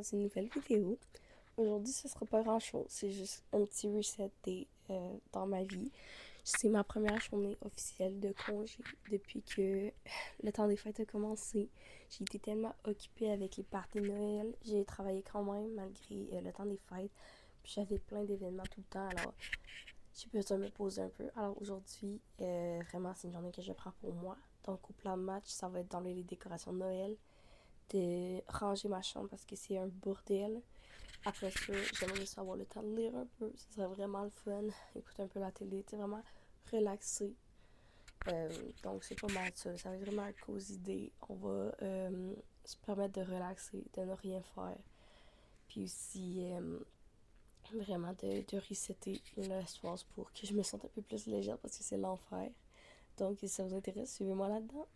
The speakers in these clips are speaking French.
dans une nouvelle vidéo. Aujourd'hui, ce sera pas grand-chose, c'est juste un petit reset dans ma vie. C'est ma première journée officielle de congé depuis que le temps des fêtes a commencé. J'ai été tellement occupée avec les parties de Noël. J'ai travaillé quand même malgré le temps des fêtes. Puis j'avais plein d'événements tout le temps, alors j'ai besoin de me poser un peu. Alors aujourd'hui, vraiment, c'est une journée que je prends pour moi. Donc au plan de match, ça va être d'enlever les décorations de Noël, de ranger ma chambre parce que c'est un bordel. Après ça, j'aimerais juste avoir le temps de lire un peu. Ce serait vraiment le fun. Écouter un peu la télé, tu sais, vraiment relaxer. Donc c'est pas mal ça. Ça va être vraiment un cause idée. On va se permettre de relaxer, de ne rien faire. Puis aussi, vraiment de resetter l'espace pour que je me sente un peu plus légère parce que c'est l'enfer. Donc si ça vous intéresse, suivez-moi là-dedans.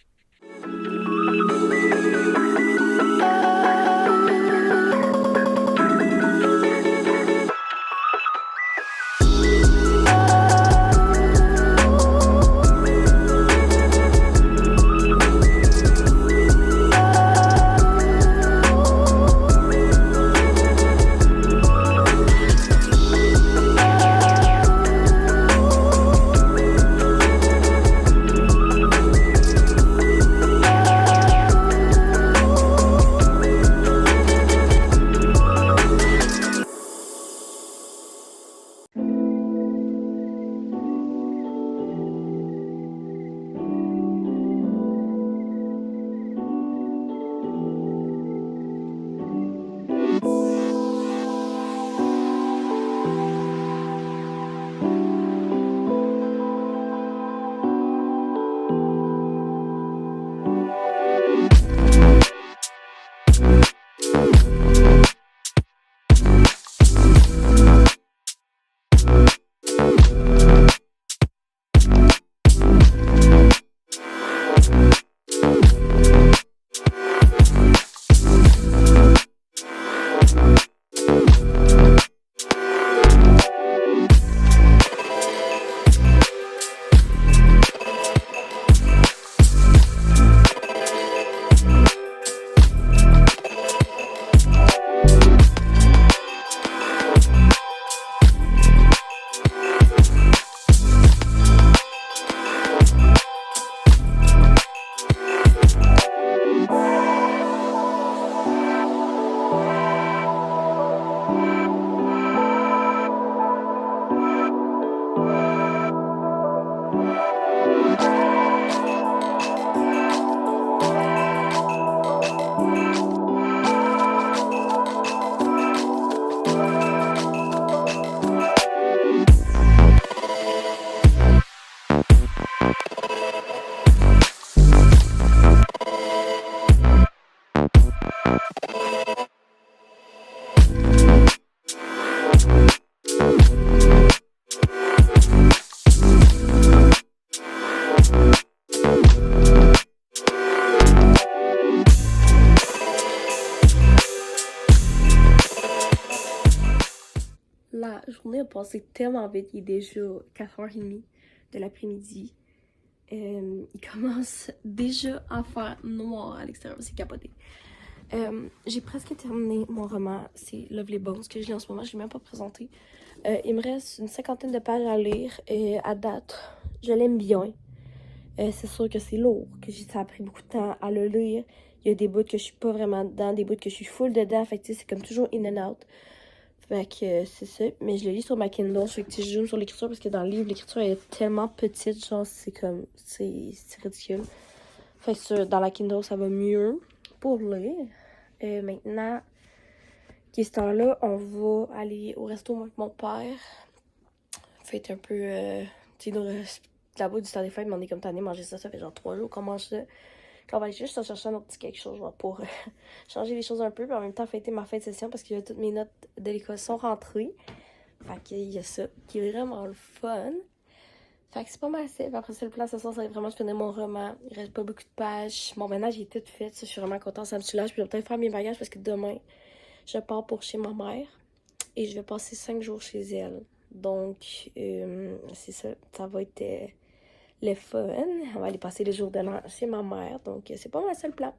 La journée a passé tellement vite, il est déjà 4h30 de l'après-midi. Il commence déjà à faire noir à l'extérieur, c'est capoté. J'ai presque terminé mon roman, c'est Lovely Bones que je lis en ce moment, je ne l'ai même pas présenté. Il me reste une cinquantaine de pages à lire et à date, je l'aime bien. C'est sûr que c'est lourd, que ça a pris beaucoup de temps à le lire. Il y a des bouts que je suis pas vraiment dedans, des bouts que je suis full dedans, fait que c'est comme toujours in and out. Fait que c'est ça, mais je le lis sur ma Kindle, fait que je zoome sur l'écriture parce que dans le livre, l'écriture est tellement petite, genre c'est comme, c'est ridicule. Fait que dans la Kindle, ça va mieux pour lire. Maintenant, qui est ce temps-là, on va aller au resto avec mon père. Fait un peu, tu sais, là-bas du temps des fêtes, mais on est comme tanné manger ça, ça fait genre 3 jours qu'on mange ça. On va aller juste chercher un autre petit quelque chose genre, pour changer les choses un peu, puis en même temps fêter ma fin de session parce que toutes mes notes de l'école sont rentrées. Fait qu'il y a ça qui est vraiment le fun. Fait que c'est pas mal ça. Après ça, le plan ce soir, ça va être vraiment de finir mon roman. Il reste pas beaucoup de pages. Mon ménage est tout fait. Ça, je suis vraiment contente. Ça me soulage. Puis je vais peut-être faire mes bagages parce que demain, je pars pour chez ma mère. Et je vais passer 5 jours chez elle. Donc, c'est ça. Ça va être le fun. On va aller passer les jours de l'an chez ma mère. Donc, c'est pas mal ça le plan.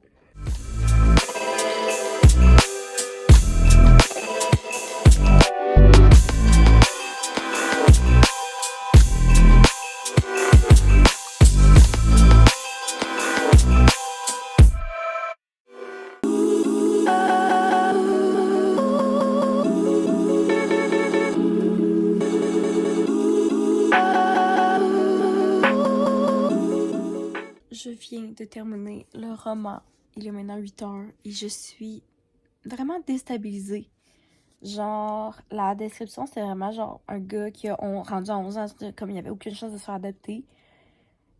je viens de terminer le roman. Il est maintenant 8 heures et je suis vraiment déstabilisée. Genre, la description, c'était vraiment genre un gars qui a rendu à 11 ans, comme il n'y avait aucune chance de se faire adopter.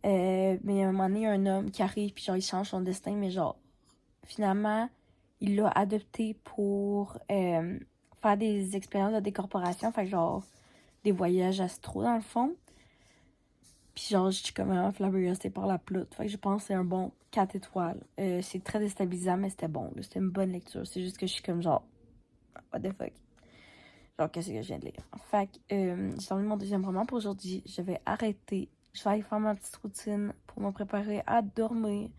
Mais à un moment donné, il y a un homme qui arrive, puis genre, il change son destin, mais genre, finalement, il l'a adopté pour faire des expériences de décorporation, fait que genre, des voyages astraux, dans le fond. Puis genre, je suis comme vraiment flabbergastée par la plotte. Fait que je pense que c'est un bon 4 étoiles. C'est très déstabilisant, mais c'était bon. C'était une bonne lecture. C'est juste que je suis comme genre, what the fuck? Genre, qu'est-ce que je viens de lire? Fait que j'ai terminé mon deuxième roman pour aujourd'hui. Je vais arrêter. Je vais aller faire ma petite routine pour me préparer à dormir.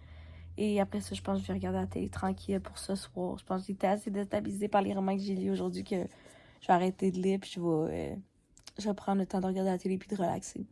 Et après ça, je pense que je vais regarder la télé tranquille pour ce soir. Je pense que j'étais assez déstabilisée par les romans que j'ai lus aujourd'hui que je vais arrêter de lire. Puis je vais prendre le temps de regarder la télé puis de relaxer.